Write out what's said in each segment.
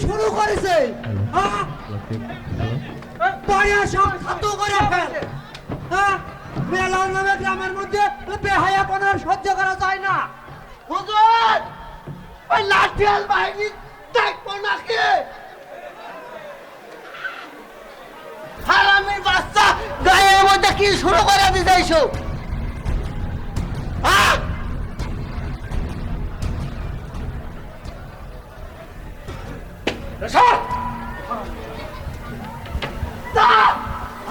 শুরু করেছে পয়সা সব খাত করে ফেল। মেলার নামে গ্রামের মধ্যে বেহায়াপনার সহ্য করা যায় না। হুজুর ওই লাঠিয়াল বাহিনী দেখবো নাকি? হারামির বাচ্চা গায়ের মধ্যে কি শুরু করে দিতে এইসব?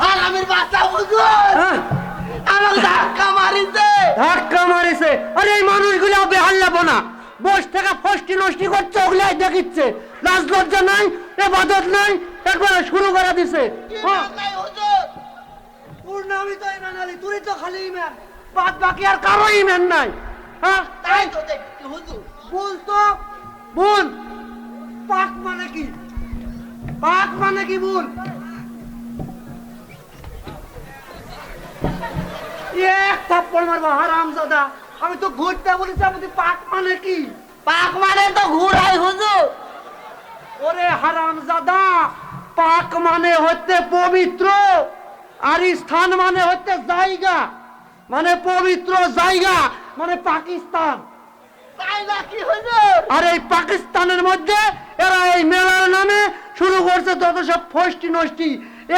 হারামির বাচ্চা হুজুর আমাকে ধাক্কা মারিছে। আরে এই মানুষগুলো বেহাল্লাবো না, বস থেকে ফষ্টি নষ্টি করছে, ওগুলাই দেখিচ্ছে। লাজ লজ্জা নাই, এবাদত নাই, একবারে শুরু করে দিছে। পূর্ণামি তো ইমান আলী, তুই তো খালি ইমান, বাদ বাকি আর কারো ইমান নাই। তাই তো দেখছি হুজুর। বল তো বল, পাক মানে কি? পাক মানে কি বল? এক থাপ্পড় মারবো হারামজাদা। আমি তো ঘুরতে বলেছি, আমি পাক মানে কি? পাক মানে তো ঘুরাই হুজুর। ওরে হারামজাদা, পাক মানে হচ্ছে পবিত্র, আর স্থান মানে হচ্ছে জায়গা, মানে পবিত্র জায়গা মানে পাকিস্তান। তাই নাকি হুজুর? আর এই পাকিস্তানের মধ্যে এরা এই মেলার নামে শুরু করছে তত সব ফষ্টি নষ্টি।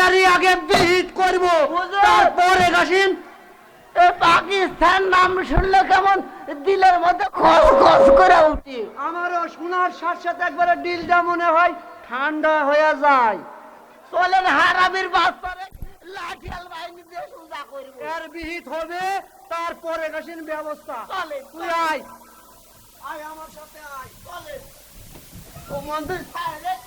এরই আগে বিহিত করবো, তারপরে গাছিন। পাকিস্তান নাম শুনলে কেমন দিলের মধ্যে খস খস করে উঠি। আমারও শোনার সাথে সাথে একবারে দিলটা মনে হয় ঠান্ডা হয়ে যায়। চলেন হারামির বাচ্চারে লাঠিয়াল বাহিনী দিয়ে সোজা করব। এর বিহিত হবে, তারপরে গাছিন ব্যবস্থা। চলে তুই আয়, আয় আমার সাথে আয়। চলে ও মন্দির সাহেব